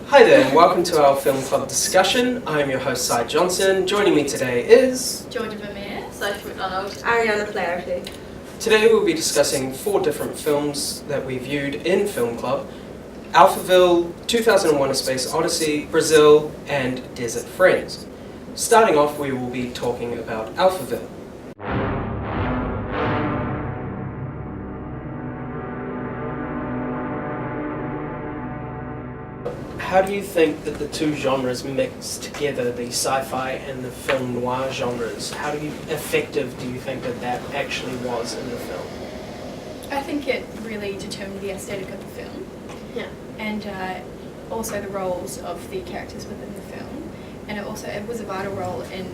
Hi there, and welcome to our Film Club discussion. I'm your host, Cy Johnson. Joining me today is Georgia Vermeer, Sophie McDonald, Ariana Flaherty. Today we'll be discussing 4 different films that we viewed in Film Club: Alphaville, 2001: A Space Odyssey, Brazil, and Desert Friends. Starting off, we will be talking about Alphaville. How do you think that the two genres mix together, the sci-fi and the film noir genres? How effective do you think that actually was in the film? I think it really determined the aesthetic of the film. Yeah. And also the roles of the characters within the film. And it was a vital role in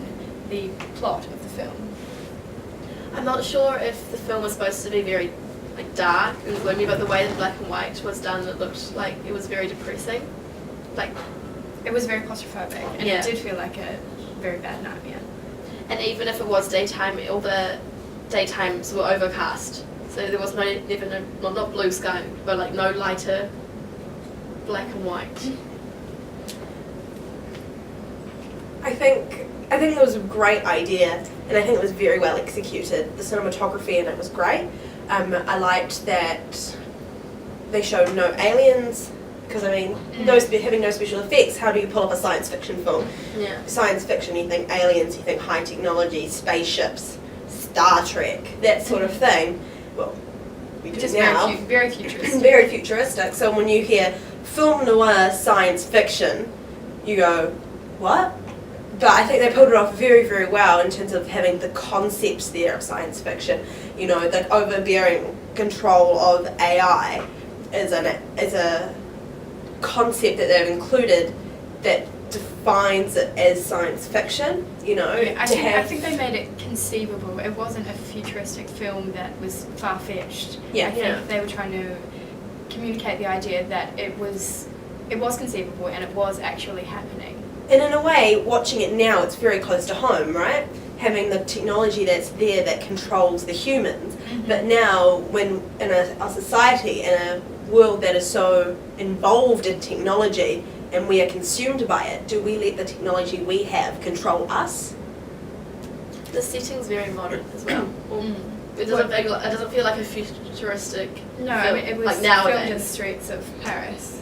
the plot of the film. I'm not sure if the film was supposed to be very dark and gloomy, but the way the black and white was done, it looked like it was very depressing. It was very claustrophobic, and Yeah. it did feel like a very bad nightmare. And even if it was daytime, all the daytimes were overcast. So there was not blue sky, but no lighter black and white. I think it was a great idea, and I think it was very well executed. The cinematography in it was great. I liked that they showed no aliens, because having no special effects, how do you pull up a science fiction film? Yeah. Science fiction, you think aliens, you think high technology, spaceships, Star Trek, that sort of thing. Well, we do Just now. very futuristic. Very futuristic. So when you hear film noir science fiction, you go, what? But I think they pulled it off very, very well in terms of having the concepts there of science fiction. You know, the overbearing control of AI is a concept that they've included that defines it as science fiction. You know, Yeah, I think they made it conceivable. It wasn't a futuristic film that was far-fetched. Yeah. I think they were trying to communicate the idea that it was conceivable and it was actually happening. And in a way, watching it now, it's very close to home, right? Having the technology that's there that controls the humans. Mm-hmm. But now, when in a society, in a world that is so involved in technology and we are consumed by it, do we let the technology we have control us? The setting's very modern as well. It doesn't feel like a futuristic No, film, it was filmed nowadays. in the streets of Paris.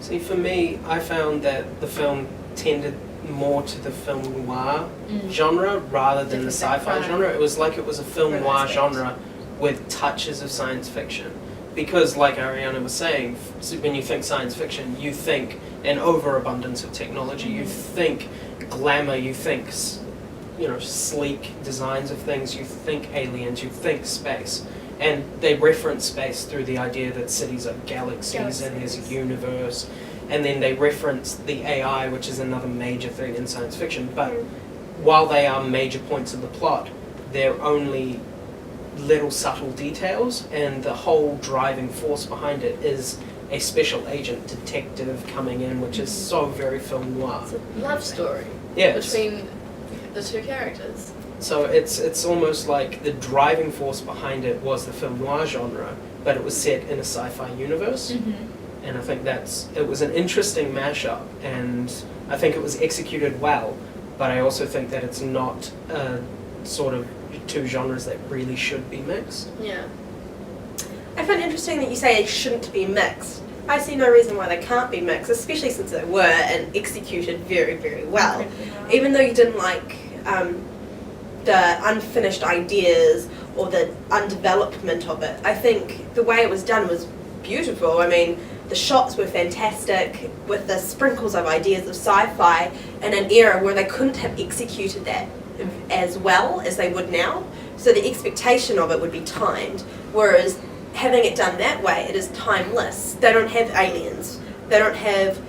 See, for me, I found that the film tended more to the film noir genre rather than the Different sci-fi crime. genre. It was like it was a film Real noir estate. genre with touches of science fiction. Because, like Ariana was saying, when you think science fiction, you think an overabundance of technology. You think glamour. You think, sleek designs of things. You think aliens. You think space. And they reference space through the idea that cities are galaxies and there's a universe. And then they reference the AI, which is another major thing in science fiction. But while they are major points of the plot, they're only little subtle details, and the whole driving force behind it is a special agent detective coming in, which is so very film noir. It's a love story Yes. between the two characters. So it's almost like the driving force behind it was the film noir genre, but it was set in a sci-fi universe. And I think it was an interesting mashup, and I think it was executed well, but I also think that it's not sort of two genres that really should be mixed. Yeah. I find it interesting that you say they shouldn't be mixed. I see no reason why they can't be mixed, especially since they were and executed very, very well. Even though you didn't like the unfinished ideas or the undevelopment of it, I think the way it was done was beautiful. I mean, the shots were fantastic with the sprinkles of ideas of sci-fi in an era where they couldn't have executed that as well as they would now. So the expectation of it would be timed, whereas having it done that way, it is timeless. They don't have aliens. They don't have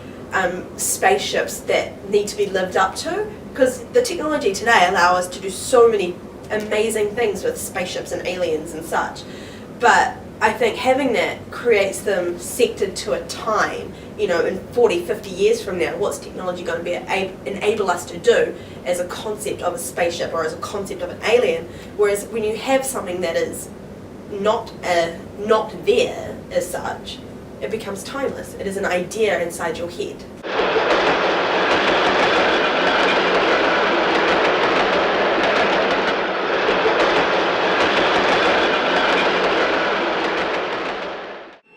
spaceships that need to be lived up to, because the technology today allows us to do so many amazing things with spaceships and aliens and such. But I think having that creates them sectored to a time, in 40, 50 years from now, what's technology going to enable us to do as a concept of a spaceship or as a concept of an alien, whereas when you have something that is not there as such, it becomes timeless. It is an idea inside your head.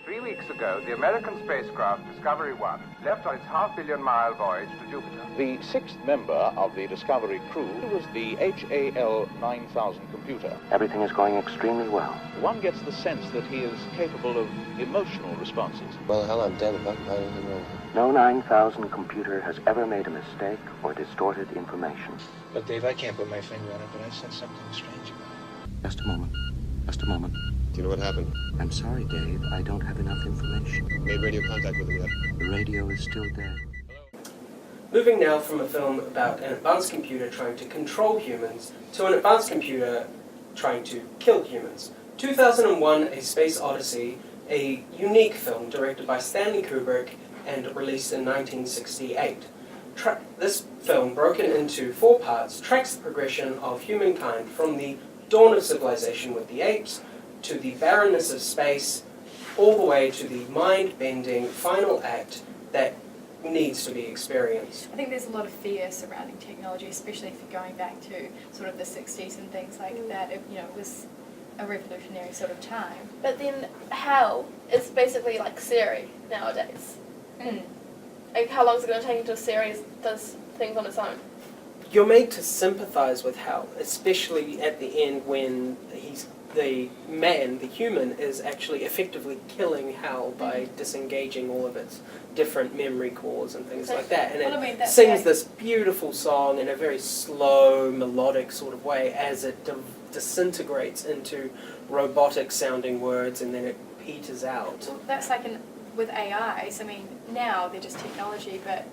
3 weeks ago, the American spacecraft Discovery 1 left on its half-billion-mile voyage to Jupiter. The sixth member of the Discovery crew was the HAL 9000 computer. Everything is going extremely well. One gets the sense that he is capable of emotional responses. Well, hell, I'm dead if I can find anything wrong. No 9000 computer has ever made a mistake or distorted information. But, Dave, I can't put my finger on it, but I sense something strange about it. Just a moment. Just a moment. Do you know what happened? I'm sorry, Dave. I don't have enough information. Made radio contact with him yet? The radio is still dead. Moving now from a film about an advanced computer trying to control humans to an advanced computer trying to kill humans. 2001: A Space Odyssey, a unique film directed by Stanley Kubrick and released in 1968. This film, broken into 4 parts, tracks the progression of humankind from the dawn of civilization with the apes to the barrenness of space, all the way to the mind-bending final act that needs to be experienced. I think there's a lot of fear surrounding technology, especially if you're going back to sort of the 60s and things like that. It was a revolutionary sort of time. But then HAL is basically like Siri nowadays. Like, how long is it going to take until Siri does things on its own? You're made to sympathize with Hal, especially at the end when the human, is actually effectively killing Hal by disengaging all of its different memory cores and things like that. And Well, I mean, it that's sings right. this beautiful song in a very slow, melodic sort of way as it disintegrates into robotic sounding words and then it peters out. Well, that's like with AIs. I mean, now they're just technology, but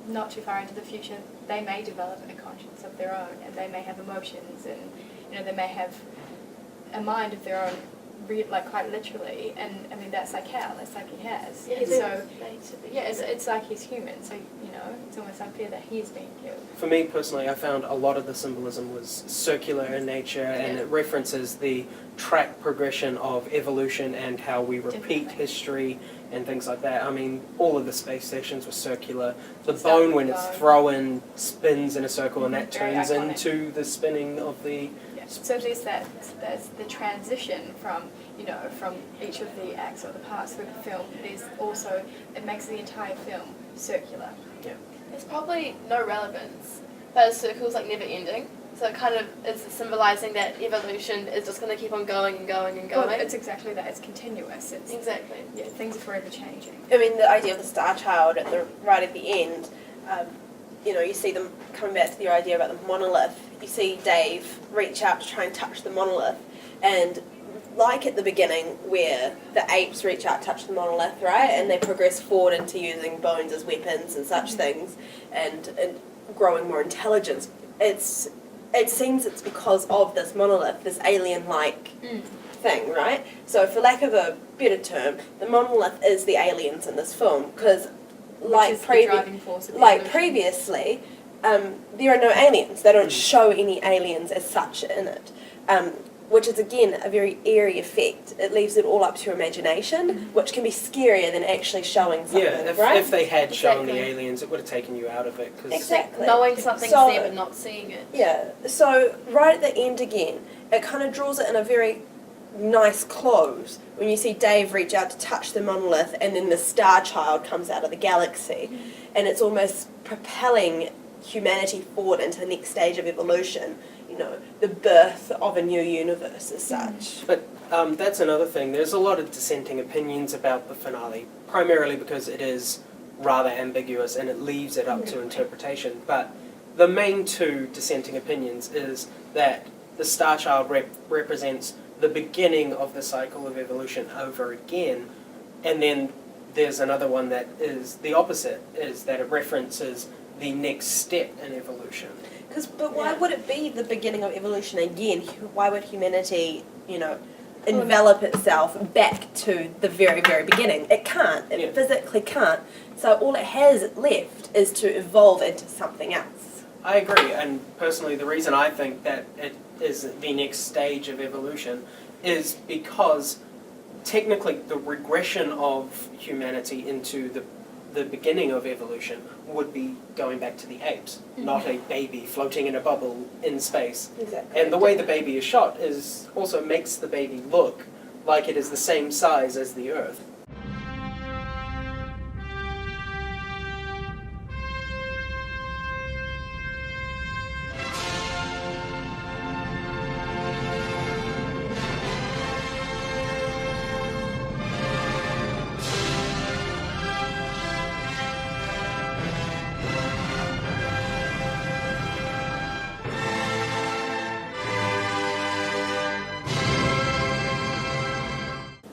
not too far into the future, they may develop a conscience of their own, and they may have emotions, and they may have a mind of their own, like quite literally. And I mean, that's like Hal. That's like he has. Yeah, And so yeah, it's like he's human. So it's almost unfair that he is being killed. For me personally, I found a lot of the symbolism was circular in nature, and Yeah. it references the track progression of evolution and how we repeat Definitely. history and things like that. I mean, all of the space stations were circular. The It's bone, like when the it's bone. thrown, spins in a circle, and that Very turns iconic. into the spinning of the... Yeah. So there's the transition from from each of the acts or the parts through the film. There's also, it makes the entire film circular. There's probably no relevance, but a circle's like never ending. So it kind of is symbolizing that evolution is just going to keep on going and going and going. Well, it's exactly that. It's continuous. It's exactly. yeah, things are forever changing. I mean, the idea of the Star Child right at the end, you see them coming back to the idea about the monolith. You see Dave reach out to try and touch the monolith, and like at the beginning where the apes reach out to touch the monolith, right, and they progress forward into using bones as weapons and such things, and growing more intelligence. It seems it's because of this monolith, this alien-like thing, right? So for lack of a better term, the monolith is the aliens in this film, because Which is the driving force of evolution. previously, there are no aliens. They don't show any aliens as such in it, which is again a very eerie effect. It leaves it all up to your imagination, which can be scarier than actually showing something, Yeah, right? if they had shown the Exactly. aliens, it would have taken you out of it. 'Cause Exactly. Knowing something's So- there but not seeing it. Yeah, so right at the end again, it kind of draws it in a very nice close when you see Dave reach out to touch the monolith and then the Star Child comes out of the galaxy, and it's almost propelling humanity forward into the next stage of evolution, the birth of a new universe as such. But that's another thing. There's a lot of dissenting opinions about the finale, primarily because it is rather ambiguous and it leaves it up to interpretation. But the main 2 dissenting opinions is that the Star Child represents the beginning of the cycle of evolution over again, and then there's another one that is the opposite, is that it references the next step in evolution. But why would it be the beginning of evolution again? Why would humanity, envelop itself back to the very, very beginning? It can't. It Yeah. physically can't. So all it has left is to evolve into something else. I agree, and personally the reason I think that it is the next stage of evolution is because technically the regression of humanity into the beginning of evolution would be going back to the apes, not a baby floating in a bubble in space. Exactly. And the way the baby is shot is also makes the baby look like it is the same size as the Earth.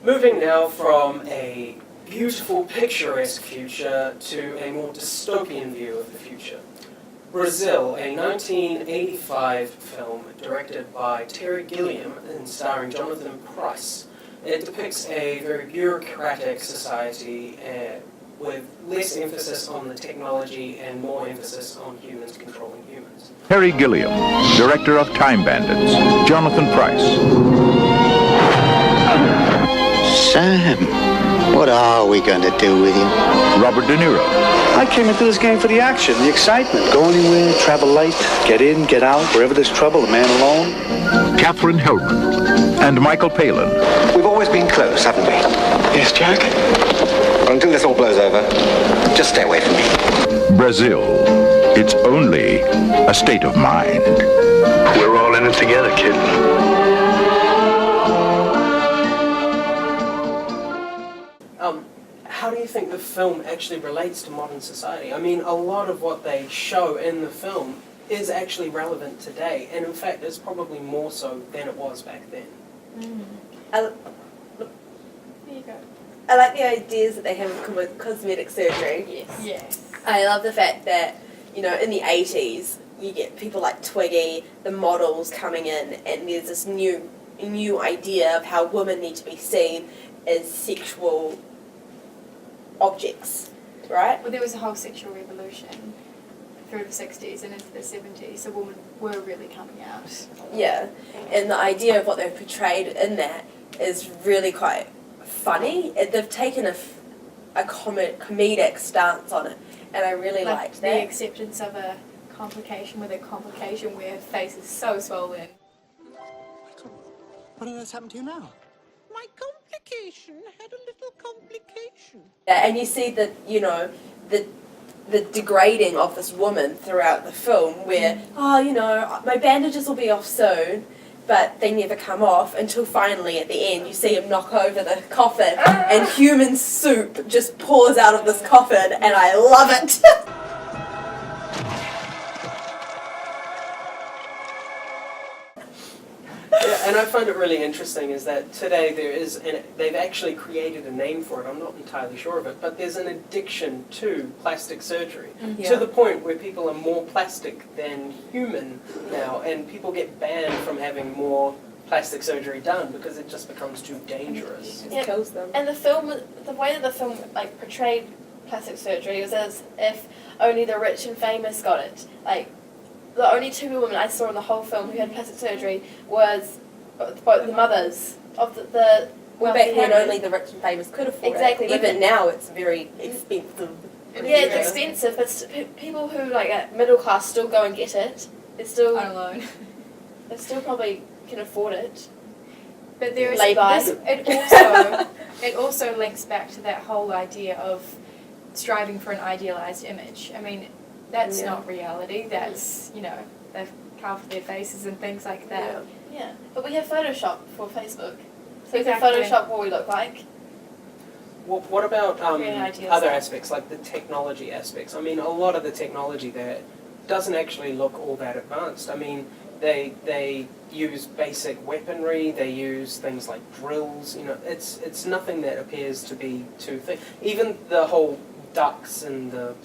Moving now from a beautiful, picturesque future to a more dystopian view of the future. Brazil, a 1985 film directed by Terry Gilliam and starring Jonathan Pryce. It depicts a very bureaucratic society with less emphasis on the technology and more emphasis on humans controlling humans. Terry Gilliam, director of Time Bandits. Jonathan Pryce. Sam, what are we going to do with him? Robert De Niro. I came into this game for the action, the excitement. Go anywhere, travel light, get in, get out, wherever there's trouble, a man alone. Katherine Hellman. And Michael Palin. We've always been close, haven't we? Yes, Jack? Until this all blows over, just stay away from me. Brazil. It's only a state of mind. We're all in it together, kid. How do you think the film actually relates to modern society? I mean, a lot of what they show in the film is actually relevant today, and in fact is probably more so than it was back then. There you go. I like the ideas that they have with cosmetic surgery. Yes. Yes. I love the fact that, you know, in the 80s, you get people like Twiggy, the models coming in, and there's this new idea of how women need to be seen as sexual objects, right? Well, there was a whole sexual revolution through the 60s and into the 70s, so women were really coming out. Yeah, and the idea of what they've portrayed in that is really quite funny. They've taken a comedic stance on it, and I really liked the that. acceptance of a complication with a complication where her face is so swollen. What on earth's happened to you now? My complication had a little complication. Yeah, and you see that, you know, the degrading of this woman throughout the film where, oh, you know, my bandages will be off soon, but they never come off until finally at the end you see him knock over the coffin and human soup just pours out of this coffin, and I love it. Yeah, and I find it really interesting is that today there is, and they've actually created a name for it, I'm not entirely sure of it, but there's an addiction to plastic surgery, to the point where people are more plastic than human now, and people get banned from having more plastic surgery done because it just becomes too dangerous. It kills them. And the way that the film like portrayed plastic surgery was as if only the rich and famous got it. Like, the only two women I saw in the whole film who had plastic surgery was both the mothers of the Well, back then only the rich and famous could afford Exactly, it. but Even now it's very expensive. Yeah, it's expensive, but people who like at middle class still go and get it. It's still alone. They still probably can afford it. But there is Lay-by. it also links back to that whole idea of striving for an idealized image. I mean, that's not reality. That's, you know, they've carved their faces and things like that. Yeah, but we have Photoshop for Facebook, so Exactly. we can Photoshop what we look like. Well, what about ideas other there. aspects, like the technology aspects? I mean, a lot of the technology there doesn't actually look all that advanced. I mean, they use basic weaponry, they use things like drills, you know, it's nothing that appears to be too thick. Even the whole ducts and the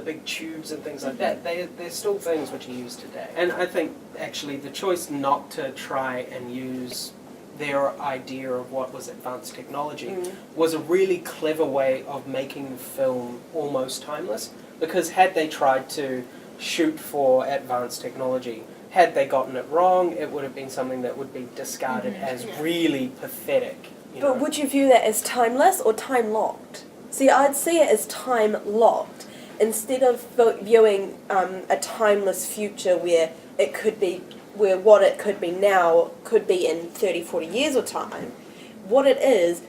big tubes and things like that, they're still things which are used today. And I think actually the choice not to try and use their idea of what was advanced technology was a really clever way of making the film almost timeless, because had they tried to shoot for advanced technology, had they gotten it wrong, it would have been something that would be discarded as really pathetic You know? But would you view that as timeless or time locked? See, I'd see it as time locked instead of viewing a timeless future where it could be, where what it could be now could be in 30, 40 years or time. What it is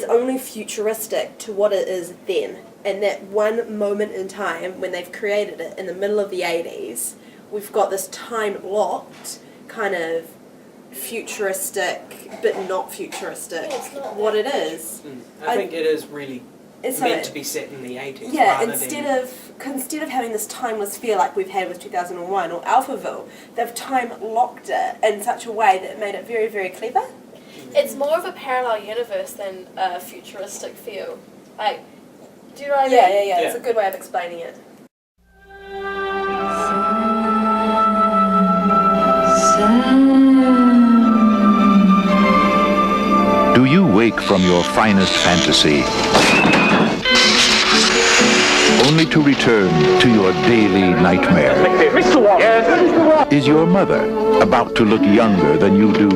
only futuristic to what it is then. And that one moment in time when they've created it in the middle of the 80s, we've got this time locked kind of futuristic but not futuristic what it is. I think it is really it's meant to be set in the 80s. yeah, rather instead of having this timeless feel like we've had with 2001 or Alphaville, they've time locked it in such a way that made it very, very clever. It's more of a parallel universe than a futuristic feel. Like, do you know what I mean? Yeah. It's a good way of explaining it. Do you wake from your finest fantasy only to return to your daily nightmare? Mr. Wong! Yes? Is your mother about to look younger than you do?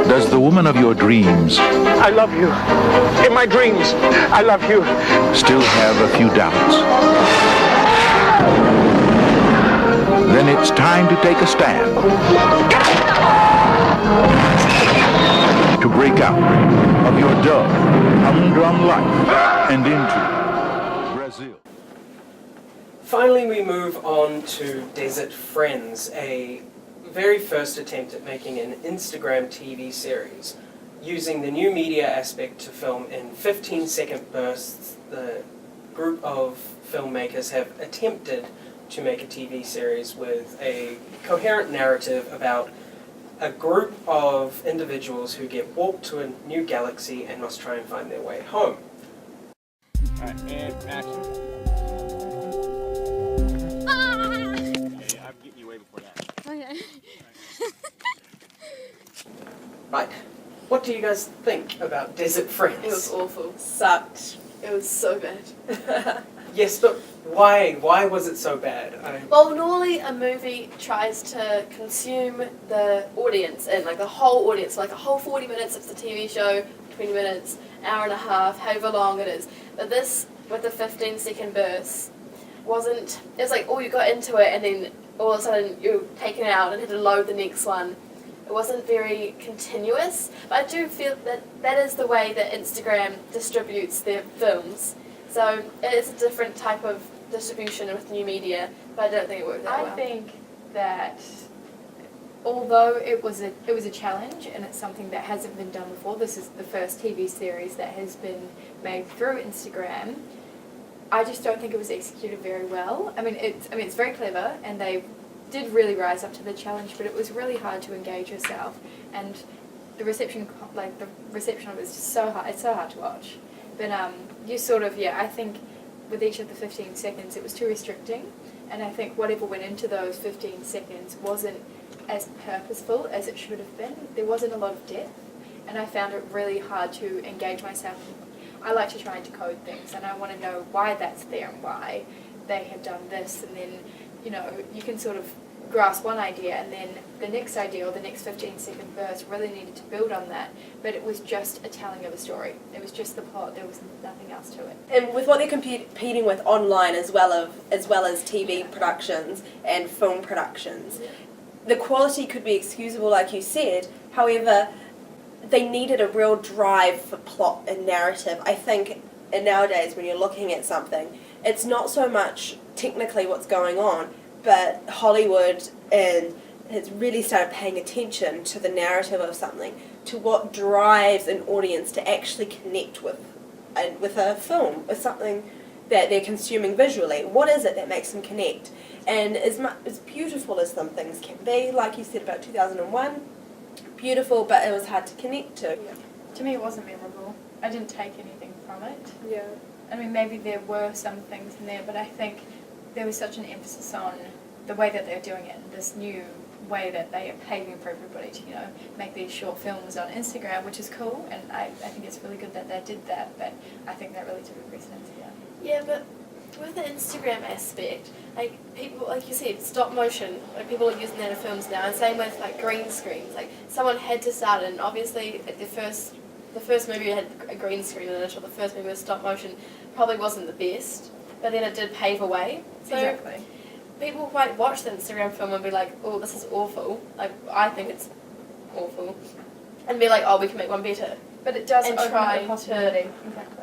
Does the woman of your dreams I love you. In my dreams, I love you. still have a few doubts? Then it's time to take a stand. To break out of your dull, humdrum life and into Brazil. Finally, we move on to Desert Friends, a very first attempt at making an Instagram TV series. Using the new media aspect to film in 15-second bursts, the group of filmmakers have attempted to make a TV series with a coherent narrative about a group of individuals who get warped to a new galaxy and must try and find their way home. And action. Okay, I'm getting you way before that. Okay. Right. What do you guys think about Desert Friends? It was awful. Sucked. It was so bad. Yes, but why? Why was it so bad? Well, normally a movie tries to consume the audience and like the whole audience, like a whole 40 minutes if it's a TV show, 20 minutes, hour and a half, however long it is. But this, with the 15-second bursts, wasn't, it was like, oh, you got into it and then all of a sudden you're taken out and had to load the next one. It wasn't very continuous, but I do feel that that is the way that Instagram distributes their films. So it is a different type of distribution with new media, but I don't think it worked that well. I think that although it was a challenge and it's something that hasn't been done before, this is the first TV series that has been made through Instagram. I just don't think it was executed very well. I mean it's very clever and they did really rise up to the challenge, but it was really hard to engage yourself, and the reception of it is just so hard. It's so hard to watch. But you sort of, I think with each of the 15 seconds it was too restricting, and I think whatever went into those 15 seconds wasn't as purposeful as it should have been. There wasn't a lot of depth, and I found it really hard to engage myself. I like to try and decode things, and I want to know why that's there and why they have done this, and then, you can sort of grasp one idea and then the next idea or the next 15-second burst really needed to build on that, but it was just a telling of a story. It was just the plot, there was nothing else to it. And with what they're competing with online as well as TV productions and film productions, the quality could be excusable like you said, however, they needed a real drive for plot and narrative. I think nowadays when you're looking at something, it's not so much technically what's going on, but Hollywood has really started paying attention to the narrative of something, to what drives an audience to actually connect with a film, with something that they're consuming visually. What is it that makes them connect? And as beautiful as some things can be, like you said about 2001, beautiful, but it was hard to connect to. Yeah. To me it wasn't memorable. I didn't take anything from it. Yeah. I mean, maybe there were some things in there, but I think there was such an emphasis on the way that they're doing it, this new way that they are paving for everybody to, make these short films on Instagram, which is cool, and I think it's really good that they did that, but I think that really took a precedence here. Yeah, but with the Instagram aspect, like people, like you said, stop motion, like people are using that in films now, and same with like green screens. Like someone had to start it, and obviously like the first movie had a green screen in it, or the first movie with stop motion probably wasn't the best, but then it did pave a way. So Exactly. people might watch the Instagram film and be like, oh, this is awful. Like I think it's awful, and be like, oh, we can make one better. But it does And open up try the possibility. to- Exactly.